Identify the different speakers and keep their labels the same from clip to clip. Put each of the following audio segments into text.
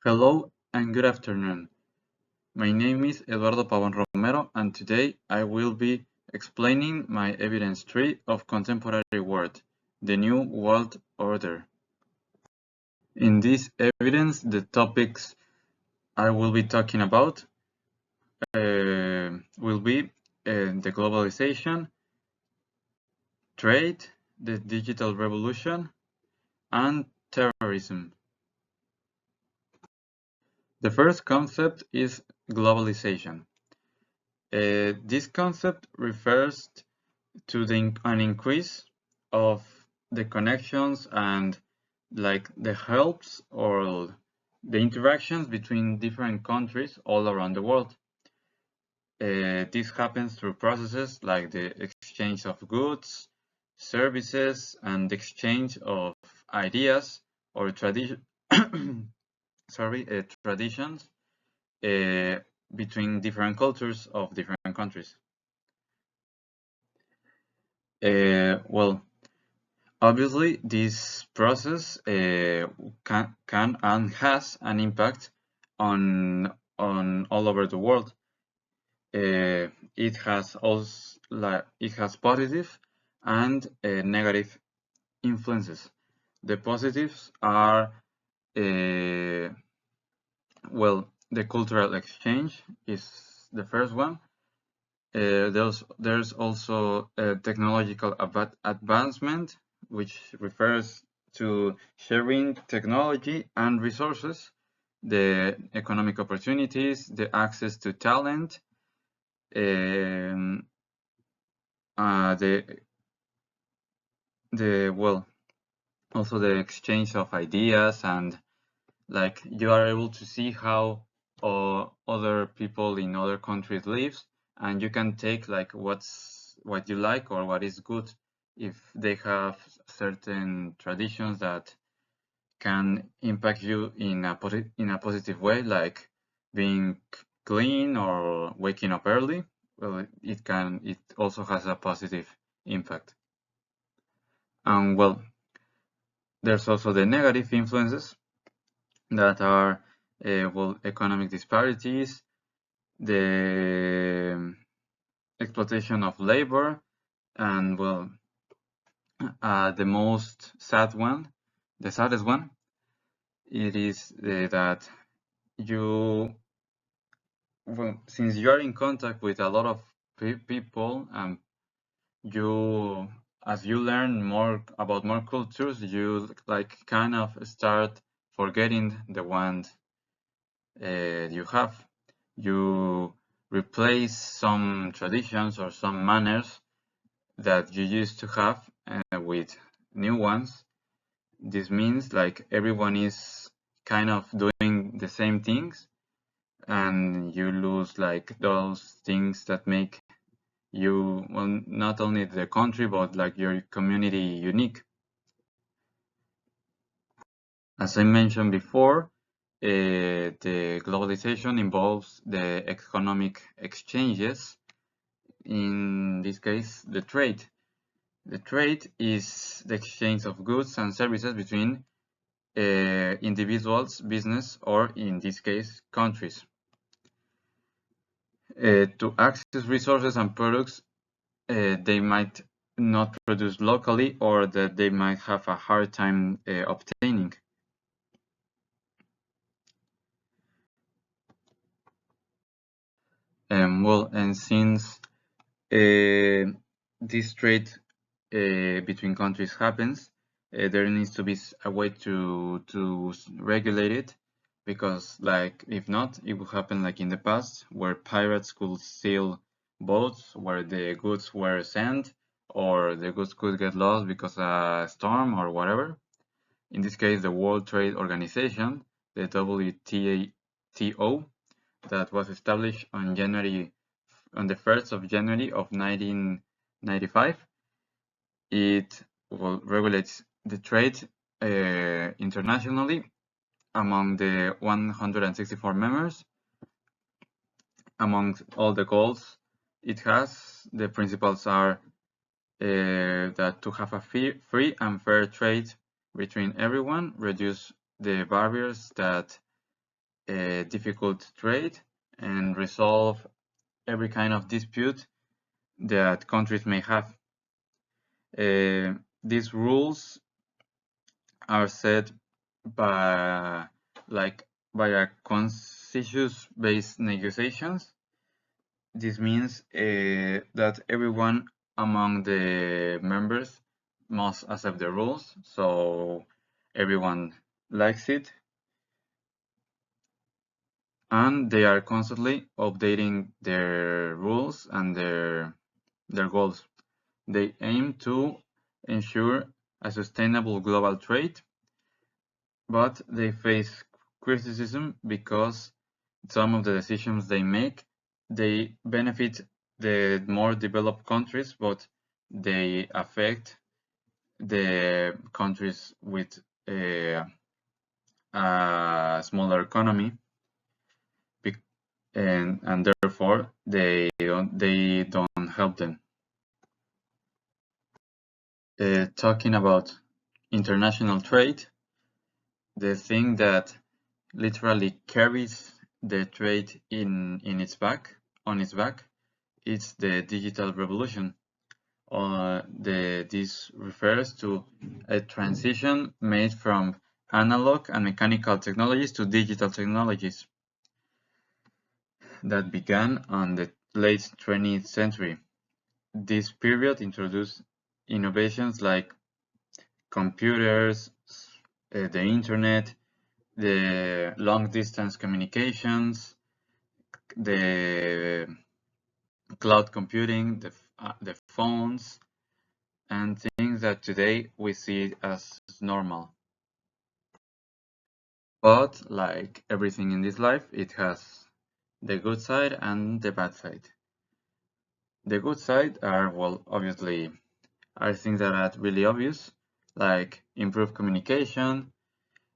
Speaker 1: Hello and good afternoon. My name is Eduardo Pavón Romero, and today I will be explaining my evidence tree of Contemporary World, the New World Order. In this evidence, the topics I will be talking about will be the globalization, trade, the digital revolution, and terrorism. The first concept is globalization. This concept refers to an increase of the connections and like the helps or the interactions between different countries all around the world. This happens through processes like the exchange of goods, services, and the exchange of ideas or traditions uh, between different cultures of different countries. Well, obviously, this process can and has an impact on all over the world. It has also it has positive and negative influences. The positives are well, the cultural exchange is the first one. There's also a technological advancement, which refers to sharing technology and resources, the economic opportunities, the access to talent, um, the well, also the exchange of ideas, and like you are able to see how other people in other countries lives, and you can take like what you like or what is good if they have certain traditions that can impact you in a positive way, like being clean or waking up early. Well, it also has a positive impact. And well, there's also the negative influences that are well, economic disparities, the exploitation of labor, and well, the most sad one, the saddest one, it is that you, well, since you are in contact with a lot of people, and you, as you learn more about more cultures, you like kind of start forgetting the one you have. You replace some traditions or some manners that you used to have with new ones. This means like everyone is kind of doing the same things, and you lose like those things that make you, well, not only the country but like your community unique. As I mentioned before, the globalization involves the economic exchanges, in this case, the trade. The trade is the exchange of goods and services between individuals, business, or in this case, countries. To access resources and products they might not produce locally or that they might have a hard time obtaining. Well, and since this trade between countries happens, there needs to be a way to regulate it, because like if not, it would happen like in the past, where pirates could steal boats where the goods were sent, or the goods could get lost because of a storm or whatever. In this case, the World Trade Organization, the WTO, that was established on the 1st of January of 1995. It regulates the trade internationally among the 164 members. Among all the goals it has, the principles are that to have a free and fair trade between everyone, reduce the barriers that difficult trade and resolve every kind of dispute that countries may have. These rules are set by a consensus-based negotiations. This means that everyone among the members must accept the rules, so everyone likes it, and they are constantly updating their rules and their goals. They aim to ensure a sustainable global trade, but they face criticism because some of the decisions they make, they benefit the more developed countries, but they affect the countries with a smaller economy, and therefore they don't help them. Talking about international trade, the thing that literally carries the trade on its back, it's the digital revolution. This refers to a transition made from analog and mechanical technologies to digital technologies that began on the late 20th century. This period introduced innovations like computers, the internet, the long-distance communications, the cloud computing, the phones, and things that today we see as normal. But like everything in this life, it has the good side and the bad side. The good side are, well, obviously, are things that are really obvious, like improved communication,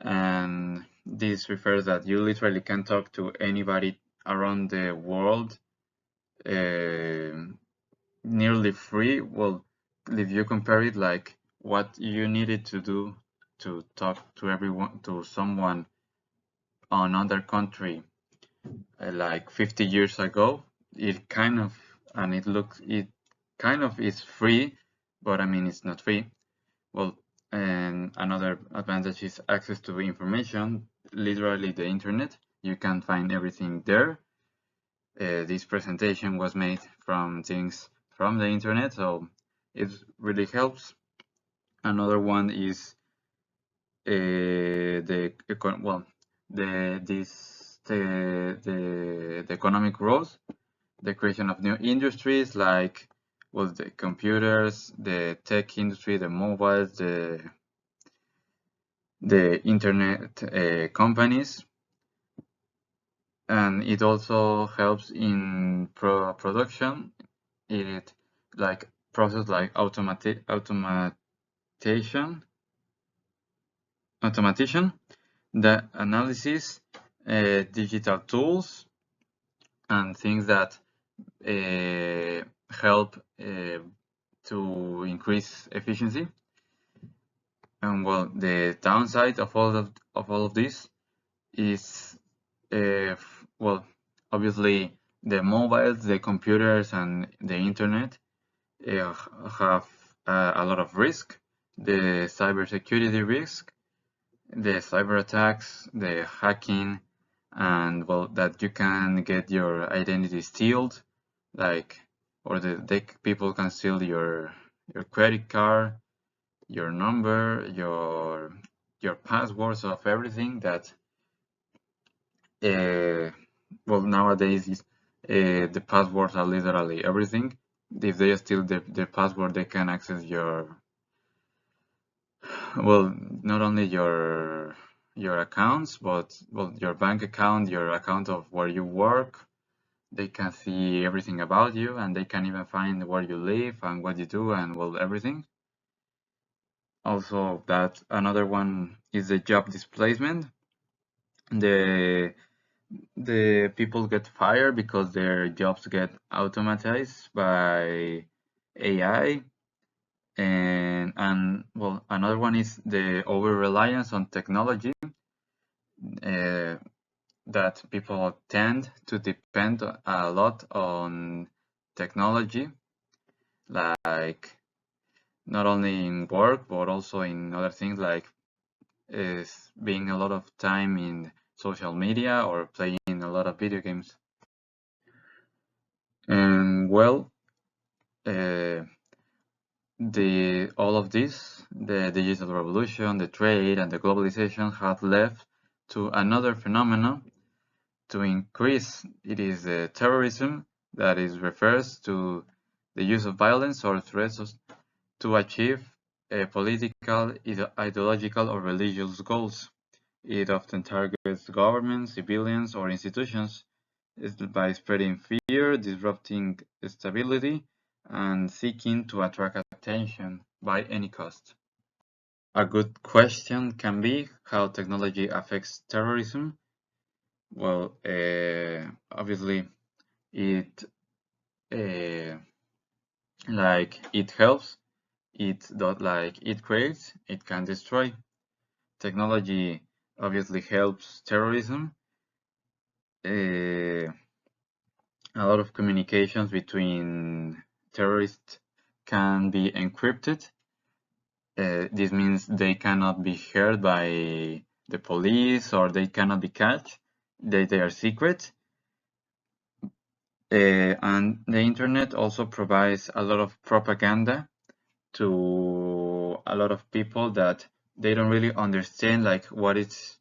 Speaker 1: and this refers that you literally can talk to anybody around the world nearly free. Well, if you compare it like what you needed to do to talk to someone on another country like 50 years ago, it kind of is free, but I mean it's not free. Well, and another advantage is access to information, literally the internet. You can find everything there. This presentation was made from things from the internet, so it really helps. Another one is the economic growth, the creation of new industries like the computers, the tech industry, the mobiles, the internet companies, and it also helps in production. It like process like automation, the analysis, digital tools, and things that help to increase efficiency. And well, the downside of all of this is well, obviously the mobiles, the computers, and the internet have a lot of risk. The cybersecurity risk, the cyber attacks, the hacking, and well, that you can get your identity stealed, like, or people can steal your credit card, your number, your passwords of everything that well, nowadays the passwords are literally everything. If they steal the password, they can access your, well, not only your accounts, but well, your bank account, your account of where you work. They can see everything about you, and they can even find where you live and what you do, and well, everything. Also, that another one is the job displacement. The people get fired because their jobs get automatized by AI, and well, another one is the over reliance on technology. that people tend to depend a lot on technology, like not only in work but also in other things, like is being a lot of time in social media or playing a lot of video games. And well, all of this, the digital revolution, the trade, and the globalization have led to another phenomenon to increase. It is terrorism, that is refers to the use of violence or threats to achieve political, ideological, or religious goals. It often targets governments, civilians, or institutions by spreading fear, disrupting stability, and seeking to attract attention by any cost. A good question can be how technology affects terrorism. Well, obviously, it it helps. It creates. It can destroy. Technology obviously helps terrorism. A lot of communications between terrorists can be encrypted. This means they cannot be heard by the police or they cannot be catched. They are secret. And the internet also provides a lot of propaganda to a lot of people that they don't really understand like what is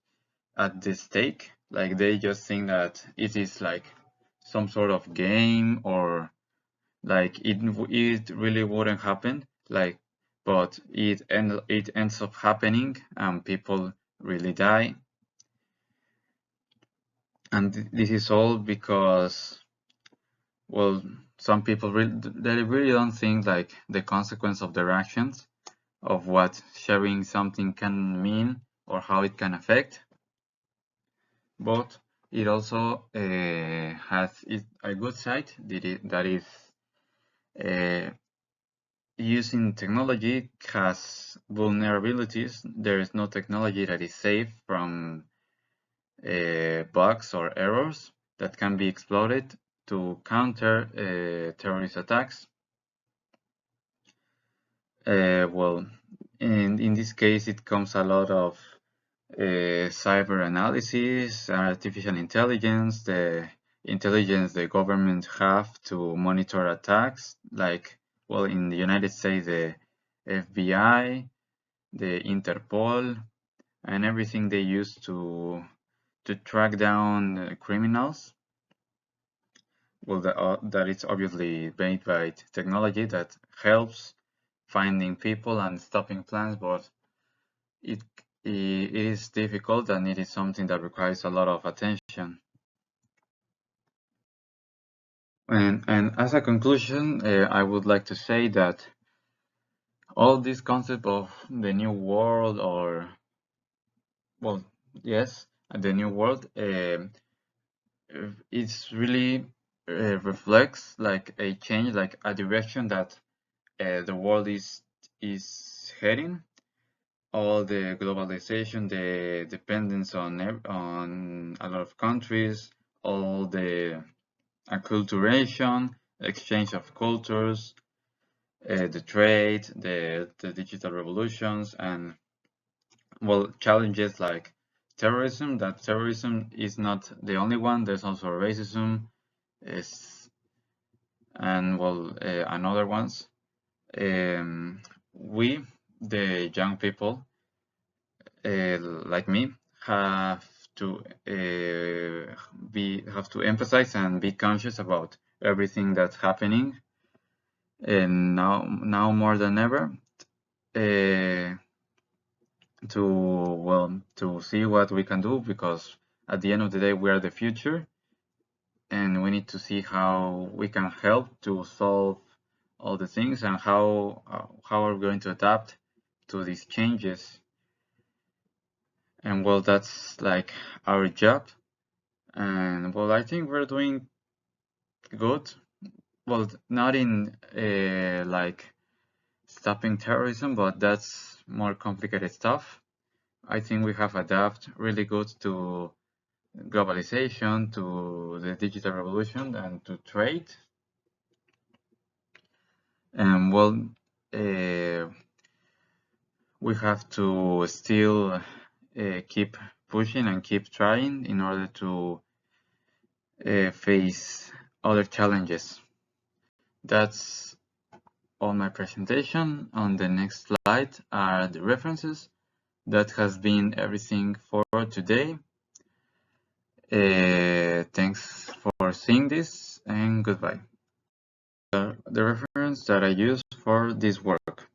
Speaker 1: at the stake. Like they just think that it is like some sort of game or like it really wouldn't happen. Like, but it ends up happening and people really die. And this is all because, well, some people they really don't think like the consequence of their actions, of what sharing something can mean or how it can affect. But it also has a good side that is using technology has vulnerabilities. There is no technology that is safe from bugs or errors that can be exploited to counter terrorist attacks. Well, in this case, it comes a lot of cyber analysis, artificial intelligence, the intelligence the government have to monitor attacks, like, well, in the United States, the FBI, the Interpol, and everything they use to track down criminals. Well, that is obviously made by technology that helps finding people and stopping plans, but it it is difficult and it is something that requires a lot of attention. And as a conclusion, I would like to say that all this concept of the new world, or well, yes, the new world, it's really reflects like a change, like a direction that the world is heading. All the globalization, the dependence on a lot of countries, all the acculturation, exchange of cultures, the trade, the digital revolutions, and well, challenges like terrorism. That terrorism is not the only one. There's also racism, is and well, and other ones. We, the young people, like me, have to have to emphasize and be conscious about everything that's happening, and now more than ever, uh, to see what we can do, because at the end of the day we are the future, and we need to see how we can help to solve all the things and how are we going to adapt to these changes. And well, that's like our job. And well, I think we're doing good. Well, not in like stopping terrorism, but that's more complicated stuff. I think we have adapted really good to globalization, to the digital revolution, and to trade. And well, we have to still keep pushing and keep trying in order to face other challenges. That's all my presentation. On the next slide are the references. That has been everything for today. Thanks for seeing this, and goodbye. The reference that I use for this work.